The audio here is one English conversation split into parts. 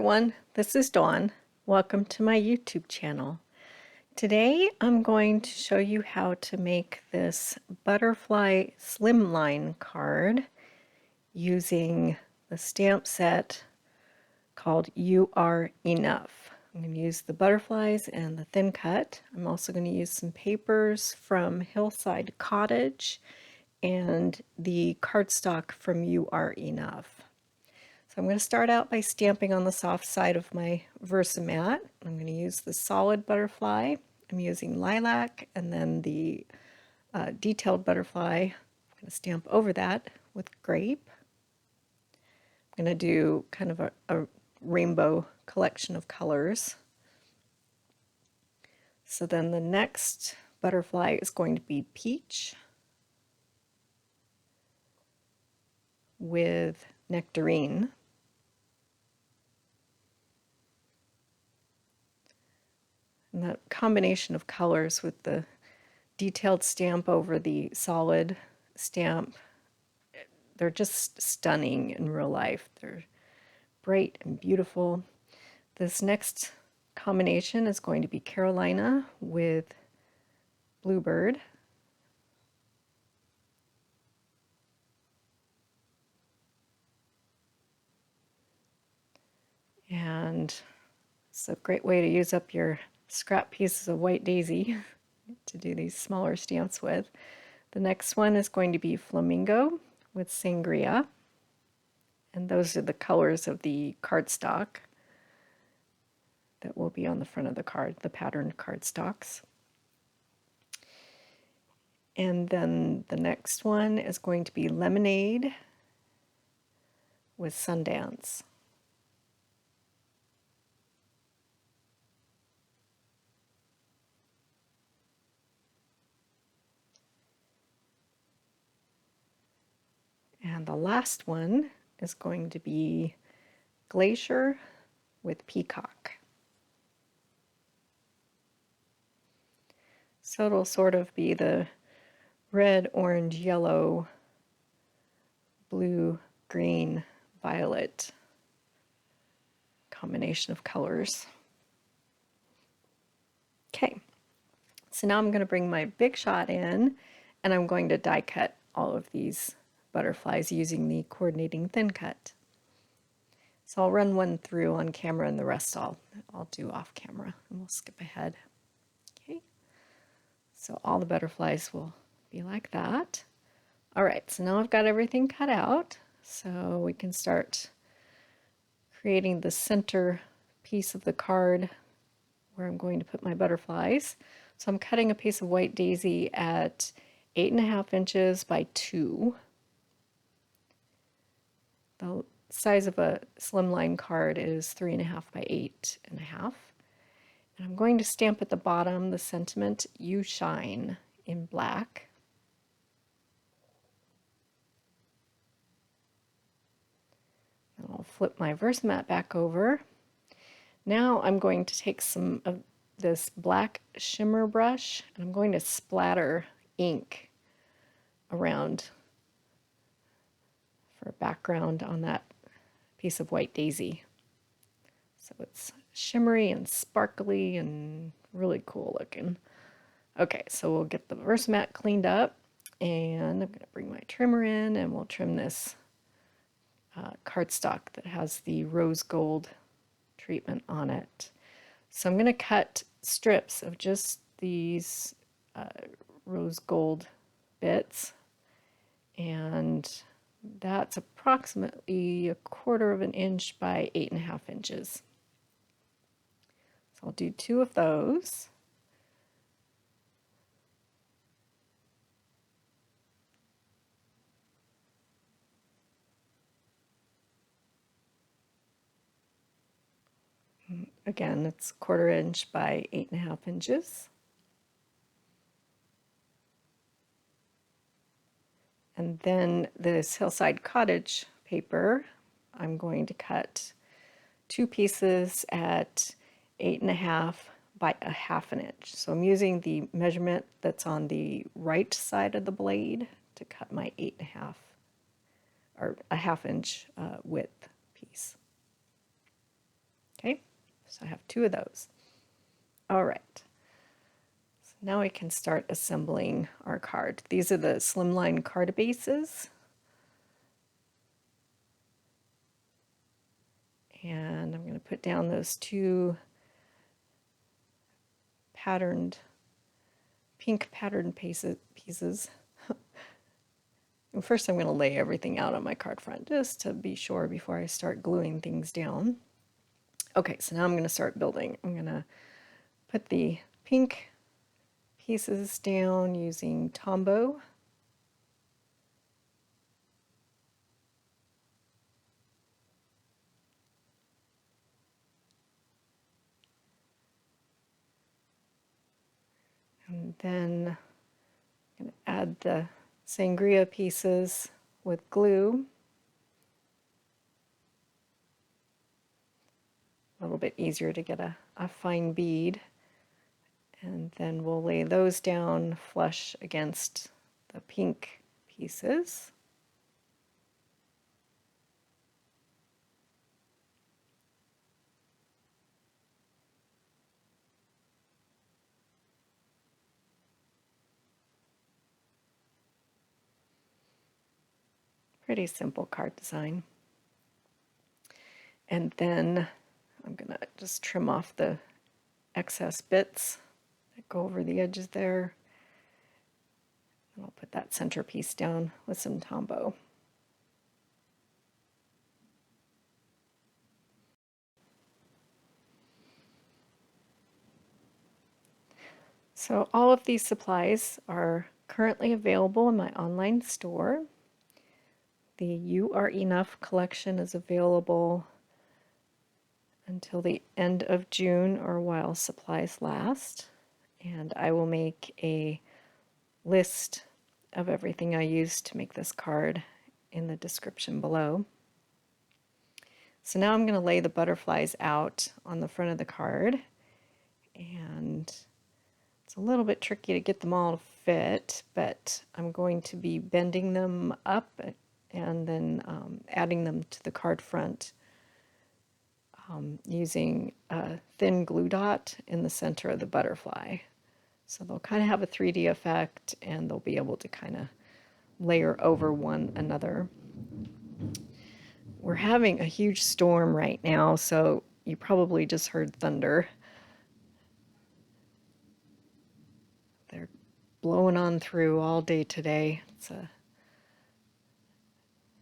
everyone, this is Dawn. Welcome to my YouTube channel. Today I'm going to show you how to make this butterfly slimline card using the stamp set called You Are Enough. I'm going to use the butterflies and the thin cut. I'm also going to use some papers from Hillside Cottage and the cardstock from You Are Enough. So I'm going to start out by stamping on the soft side of my Versamat. I'm going to use the solid butterfly. I'm using lilac, and then the detailed butterfly, I'm going to stamp over that with grape. I'm going to do kind of a rainbow collection of colors. So then the next butterfly is going to be peach with nectarine. And that combination of colors with the detailed stamp over the solid stamp, they're just stunning in real life. They're bright and beautiful. This next combination is going to be Carolina with bluebird. And it's a great way to use up your scrap pieces of white daisy to do these smaller stamps with. The next one is going to be flamingo with sangria, and those are the colors of the cardstock that will be on the front of the card, the patterned cardstocks. And then the next one is going to be lemonade with Sundance. And the last one is going to be Glacier with Peacock. So it'll sort of be the red, orange, yellow, blue, green, violet combination of colors. Okay, so now I'm going to bring my Big Shot in, and I'm going to die cut all of these butterflies using the coordinating thin cut. So I'll run one through on camera, and the rest I'll do off camera, and we'll skip ahead. Okay, so all the butterflies will be like that. All right, so now I've got everything cut out, so we can start creating the center piece of the card where I'm going to put my butterflies. So I'm cutting a piece of white daisy at 8.5 inches by 2. The size of a slimline card is 3.5 by 8.5. And I'm going to stamp at the bottom the sentiment, "You Shine," in black. And I'll flip my Versamat back over. Now I'm going to take some of this black shimmer brush, and I'm going to splatter ink around for a background on that piece of white daisy. So it's shimmery and sparkly and really cool looking. Okay, so we'll get the Versamat cleaned up, and I'm going to bring my trimmer in, and we'll trim this cardstock that has the rose gold treatment on it. So I'm going to cut strips of just these rose gold bits, and that's approximately 1/4 inch by 8.5 inches. So I'll do 2 of those. Again, it's 1/4 inch by 8.5 inches. And then this Hillside Cottage paper, I'm going to cut 2 pieces at 8.5 by 1/2 inch. So I'm using the measurement that's on the right side of the blade to cut my 8.5 or 1/2 inch width piece. Okay, so I have 2 of those. All right, so now we can start assembling our card. These are the Slimline card bases. And I'm going to put down those 2 pink patterned pieces. And first I'm going to lay everything out on my card front just to be sure before I start gluing things down. Okay, so now I'm going to start building. I'm going to put the pink pieces down using Tombow. And then I'm going to add the sangria pieces with glue. A little bit easier to get a fine bead. And then we'll lay those down flush against the pink pieces. Pretty simple card design. And then I'm going to just trim off the excess bits that go over the edges there. And I'll put that centerpiece down with some Tombow. So all of these supplies are currently available in my online store. The You Are Enough collection is available until the end of June or while supplies last. And I will make a list of everything I used to make this card in the description below. So now I'm going to lay the butterflies out on the front of the card, and it's a little bit tricky to get them all to fit, but I'm going to be bending them up and then adding them to the card front using a thin glue dot in the center of the butterfly. So they'll kind of have a 3D effect, and they'll be able to kind of layer over one another. We're having a huge storm right now, so you probably just heard thunder. They're blowing on through all day today. It's a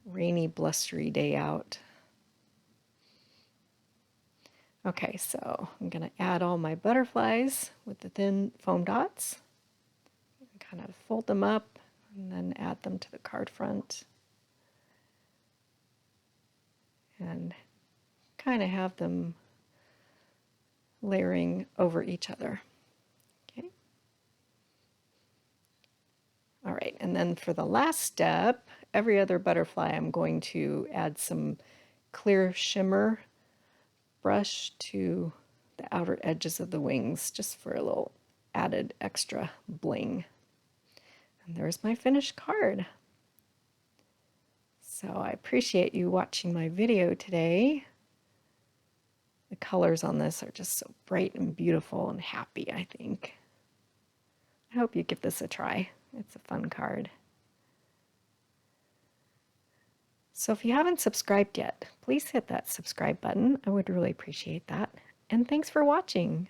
rainy, blustery day out. Okay, so I'm going to add all my butterflies with the thin foam dots. Kind of fold them up and then add them to the card front. And kind of have them layering over each other. Okay. All right, and then for the last step, every other butterfly, I'm going to add some clear shimmer brush to the outer edges of the wings, just for a little added extra bling. And there's my finished card. So I appreciate you watching my video today. The colors on this are just so bright and beautiful and happy, I think. I hope you give this a try. It's a fun card. So if you haven't subscribed yet, please hit that subscribe button. I would really appreciate that. And thanks for watching.